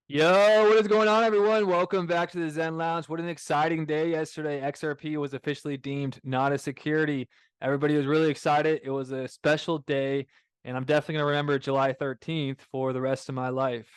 Yo, what is going on, everyone? Welcome back to the Zen Lounge. What an exciting day yesterday. XRP was officially deemed not a security. Everybody was really excited. It was a special day, and I'm definitely going to remember July 13th for the rest of my life.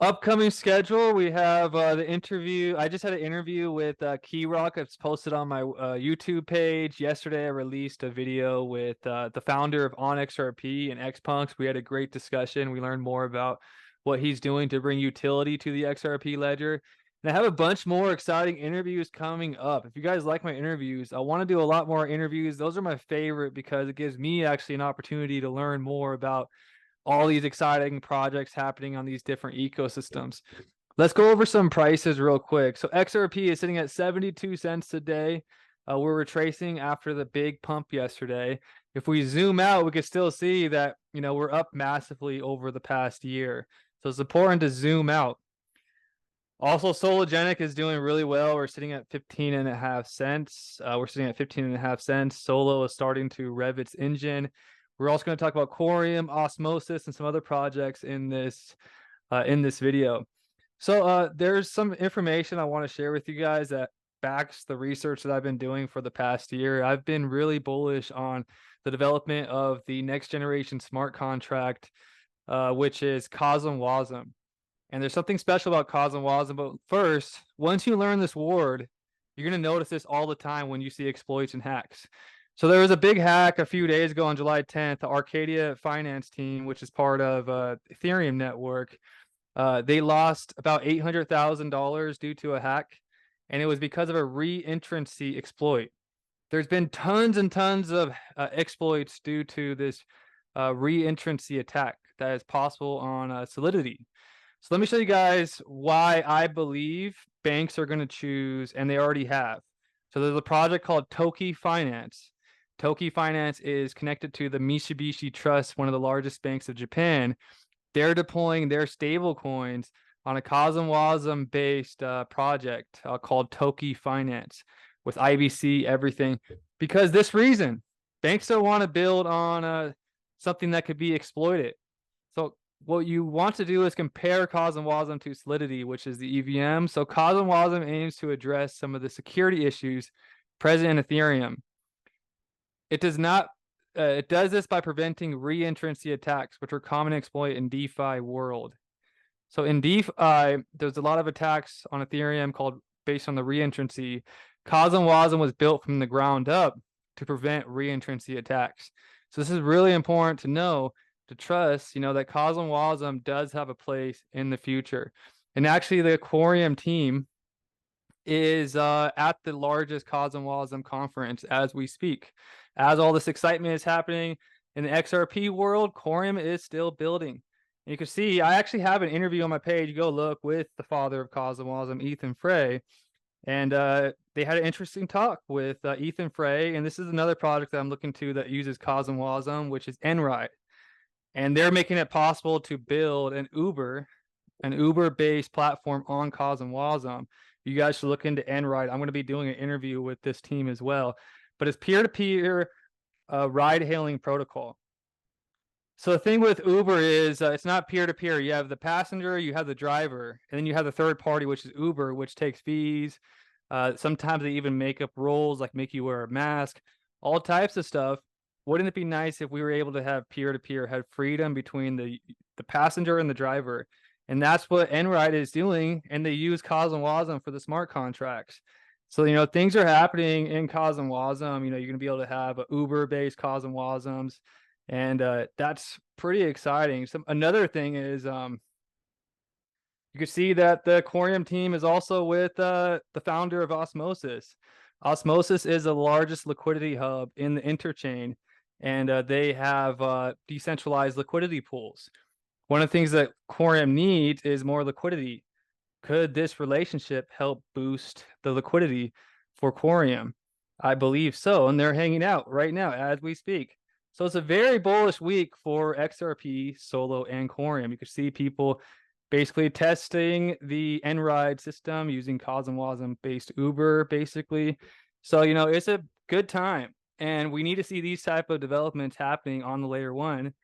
Upcoming schedule, we have the interview. I just had an interview with Key Rock. It's posted on my YouTube page. Yesterday, I released a video with the founder of OnXRP and XPunks. We had a great discussion. We learned more about what he's doing to bring utility to the XRP ledger. And I have a bunch more exciting interviews coming up. If you guys like my interviews, I want to do a lot more interviews. Those are my favorite because it gives me actually an opportunity to learn more about all these exciting projects happening on these different ecosystems. Let's go over some prices real quick. So XRP is sitting at 72 cents today. We're retracing after the big pump yesterday. If we zoom out, we can still see that, we're up massively over the past year. So it's important to zoom out. Also, Sologenic is doing really well. We're sitting at 15 and a half cents. We're sitting at 15 and a half cents. Solo is starting to rev its engine. We're also going to talk about Coreum, Osmosis, and some other projects in this video. So there's some information I want to share with you guys that backs the research that I've been doing for the past year. I've been really bullish on the development of the next generation smart contract, which is CosmWasm. And there's something special about CosmWasm. But first, once you learn this word, you're going to notice this all the time when you see exploits and hacks. So there was a big hack a few days ago on July 10th. The Arcadia Finance team, which is part of Ethereum network, they lost about $800,000 due to a hack, and it was because of a re-entrancy exploit. There's been tons and tons of exploits due to this re-entrancy attack that is possible on Solidity. So let me show you guys why I believe banks are going to choose, and they already have. So there's a project called Toki Finance. Toki Finance is connected to the Mitsubishi Trust, one of the largest banks of Japan. They're deploying their stable coins on a CosmWasm based project called Toki Finance with IBC, everything. Because this reason, banks don't want to build on something that could be exploited. So what you want to do is compare CosmWasm to Solidity, which is the EVM. So CosmWasm aims to address some of the security issues present in Ethereum. It does not. It does this by preventing re-entrancy attacks, which are common exploit in DeFi world. So in DeFi, there's a lot of attacks on Ethereum called based on the re-entrancy. CosmWasm was built from the ground up to prevent re-entrancy attacks. So this is really important to know, to trust, that CosmWasm does have a place in the future. And actually, the Coreum team is at the largest CosmWasm conference as we speak. As all this excitement is happening in the XRP world, Coreum is still building. And you can see, I actually have an interview on my page. Go look with the father of CosmWasm, Ethan Frey. And they had an interesting talk with Ethan Frey. And this is another project that I'm looking to that uses CosmWasm, which is Enride. And they're making it possible to build an Uber-based platform on CosmWasm. You guys should look into Enride. I'm going to be doing an interview with this team as well. But it's peer-to-peer ride-hailing protocol. So the thing with Uber is it's not peer-to-peer. You have the passenger, you have the driver, and then you have the third party, which is Uber, which takes fees. Sometimes they even make up rules like make you wear a mask, all types of stuff. Wouldn't it be nice if we were able to have peer-to-peer, have freedom between the passenger and the driver? And that's what Enride is doing, and they use CosmWasm for the smart contracts. So, things are happening in CosmWasm. You're going to be able to have Uber-based CosmWasms, and that's pretty exciting. Another thing is you can see that the Coreum team is also with the founder of Osmosis. Osmosis is the largest liquidity hub in the interchain, and they have decentralized liquidity pools. One of the things that Coreum needs is more liquidity. Could this relationship help boost the liquidity for Coreum? I believe so, and they're hanging out right now as we speak. So it's a very bullish week for XRP, Solo, and Coreum. You can see people basically testing the Enride system using CosmWasm-based Uber, basically. So, it's a good time, and we need to see these type of developments happening on the layer one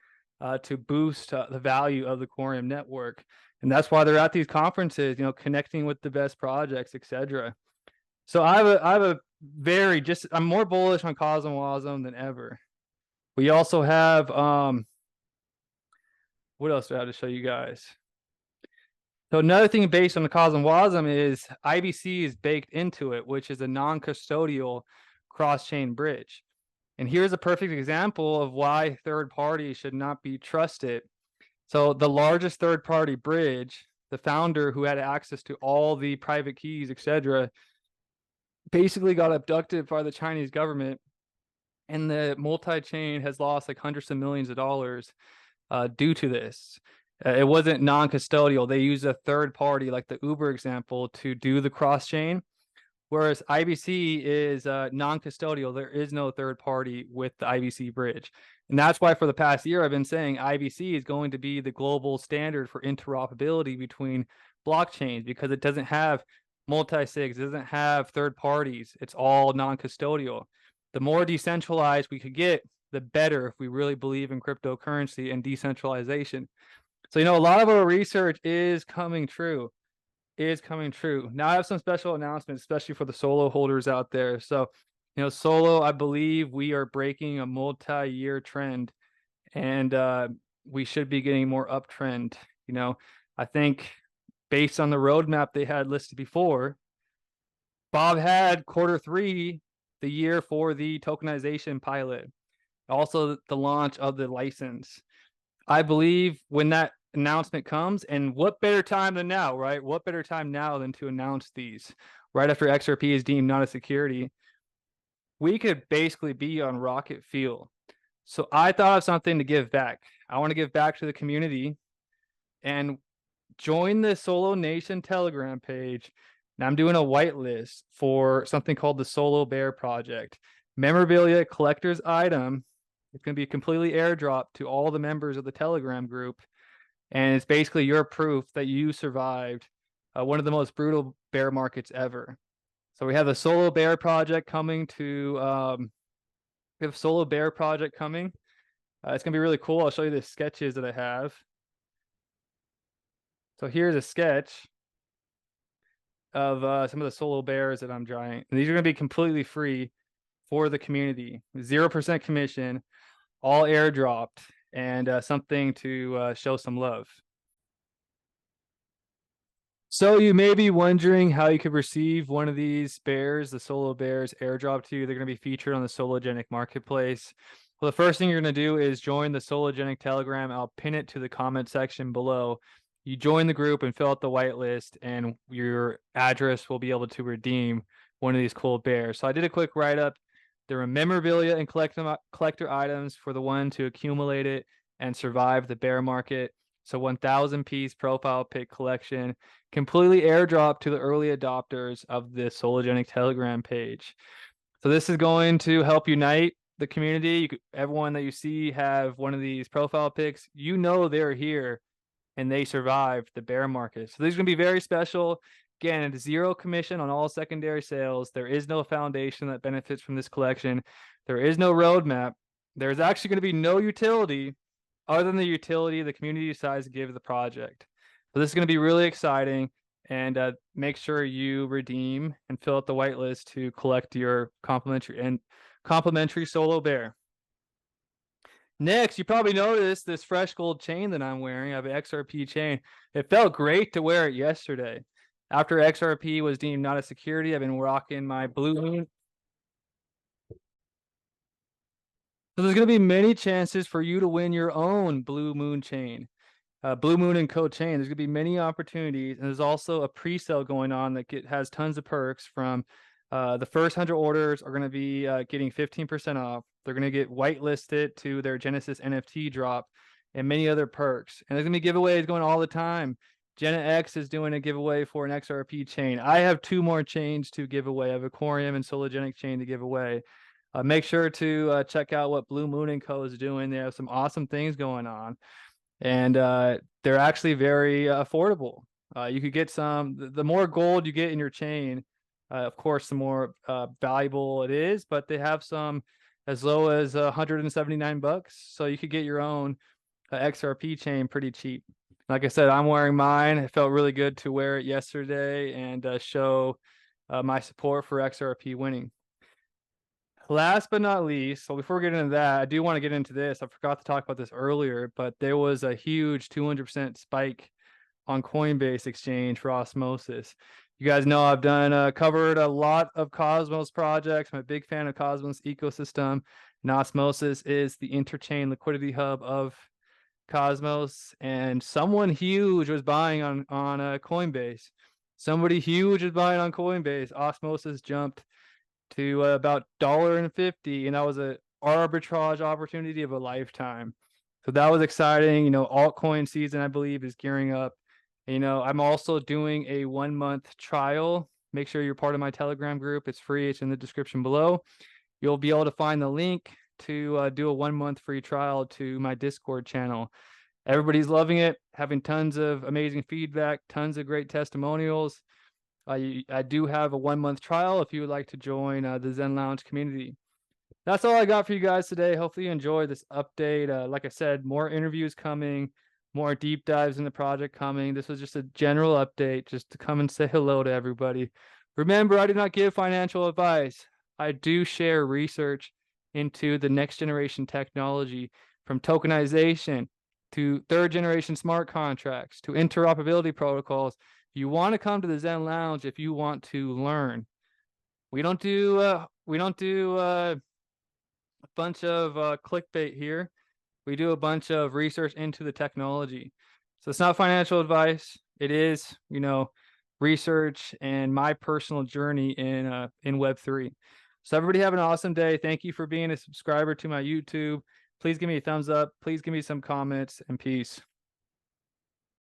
to boost the value of the Coreum network. And that's why they're at these conferences, connecting with the best projects, etc. So I have a very just I'm more bullish on Cosm than ever. We also have what else do I have to show you guys? So another thing based on the Cosm is IBC is baked into it, which is a non-custodial cross-chain bridge. And here's a perfect example of why third parties should not be trusted. So the largest third party bridge, the founder who had access to all the private keys, etc., basically got abducted by the Chinese government, and the multi-chain has lost like hundreds of millions of dollars due to this. It wasn't non-custodial. They used a third party, like the Uber example, to do the cross-chain. Whereas IBC is non-custodial. There is no third party with the IBC bridge. And that's why for the past year, I've been saying IBC is going to be the global standard for interoperability between blockchains, because it doesn't have multi-sigs, it doesn't have third parties. It's all non-custodial. The more decentralized we could get, the better, if we really believe in cryptocurrency and decentralization. So, a lot of our research is coming true. Now I have some special announcements, especially for the solo holders out there. So, solo, I believe we are breaking a multi-year trend, and we should be getting more uptrend. I think based on the roadmap they had listed before, Bob had Q3 the year for the tokenization pilot, also the launch of the license. I believe when that announcement comes, and what better time than now, right? What better time now than to announce these right after XRP is deemed not a security? We could basically be on rocket fuel. So I thought of something to give back. I want to give back to the community and join the Solo Nation Telegram page. And I'm doing a whitelist for something called the Solo Bear Project. Memorabilia collector's item. It's going to be completely airdropped to all the members of the Telegram group. And it's basically your proof that you survived one of the most brutal bear markets ever. So we have a Solo Bear Project coming to, we have Solo Bear Project coming. It's going to be really cool. I'll show you the sketches that I have. So here's a sketch of some of the Solo Bears that I'm drawing. And these are going to be completely free for the community. 0% commission, all airdropped, and something to show some love. So you may be wondering how you could receive one of these bears, the Solo Bears, airdrop to you. They're going to be featured on the Sologenic Marketplace. Well, the first thing you're going to do is join the Sologenic Telegram. I'll pin it to the comment section below. You join the group and fill out the whitelist, and your address will be able to redeem one of these cool bears. So I did a quick write-up. There are memorabilia and collector items for the one to accumulate it and survive the bear market. So 1,000-piece profile pic collection, completely airdropped to the early adopters of the Sologenic Telegram page. So this is going to help unite the community. Everyone that you see have one of these profile pics, they're here and they survived the bear market. So these are going to be very special. Again, it's 0 commission on all secondary sales. There is no foundation that benefits from this collection. There is no roadmap. There's actually going to be no utility other than the utility the community decides to give the project. So this is going to be really exciting, and make sure you redeem and fill out the whitelist to collect your complimentary Solo Bear. Next, you probably noticed this fresh gold chain that I'm wearing. I have an XRP chain. It felt great to wear it yesterday. After XRP was deemed not a security, I've been rocking my Blue Moon. So there's going to be many chances for you to win your own Blue Moon chain. Blue Moon & Co. chain. There's going to be many opportunities, and there's also a pre-sale going on that has tons of perks. From the first 100 orders are going to be getting 15% off. They're going to get whitelisted to their Genesis NFT drop and many other perks. And there's going to be giveaways going all the time. Jenna X is doing a giveaway for an XRP chain. I have 2 more chains to give away. I have a Coreum and Sologenic chain to give away. Make sure to check out what Blue Moon & Co. is doing. They have some awesome things going on. And they're actually very affordable. You could get some. The more gold you get in your chain, of course, the more valuable it is. But they have some as low as $179, so you could get your own XRP chain pretty cheap. Like I said, I'm wearing mine. It felt really good to wear it yesterday and show my support for XRP winning. Last but not least, so before we get into that, I do want to get into this. I forgot to talk about this earlier, but there was a huge 200% spike on Coinbase exchange for Osmosis. You guys know I've done covered a lot of Cosmos projects. I'm a big fan of Cosmos ecosystem. And Osmosis is the interchain liquidity hub of Cosmos, and someone huge was buying on Coinbase. Somebody huge was buying on Coinbase. Osmosis jumped to about $1.50, and that was a arbitrage opportunity of a lifetime. So that was exciting. Altcoin season, I believe, is gearing up. I'm also doing a 1 month trial. Make sure you're part of my Telegram group. It's free. It's in the description below. You'll be able to find the link to do a 1 month free trial to my Discord channel. Everybody's loving it, having tons of amazing feedback, tons of great testimonials. I do have a 1 month trial if you would like to join the Zen Lounge community. That's all I got for you guys today. Hopefully you enjoyed this update. Like I said, more interviews coming, more deep dives in the project coming. This was just a general update just to come and say hello to everybody. Remember, I do not give financial advice. I do share research into the next generation technology, from tokenization to third generation smart contracts to interoperability protocols. If you want to come to the Zen Lounge, if you want to learn, we don't do a bunch of clickbait here. We do a bunch of research into the technology. So it's not financial advice. It is, research and my personal journey in Web3. So everybody have an awesome day. Thank you for being a subscriber to my YouTube. Please give me a thumbs up. Please give me some comments, and peace.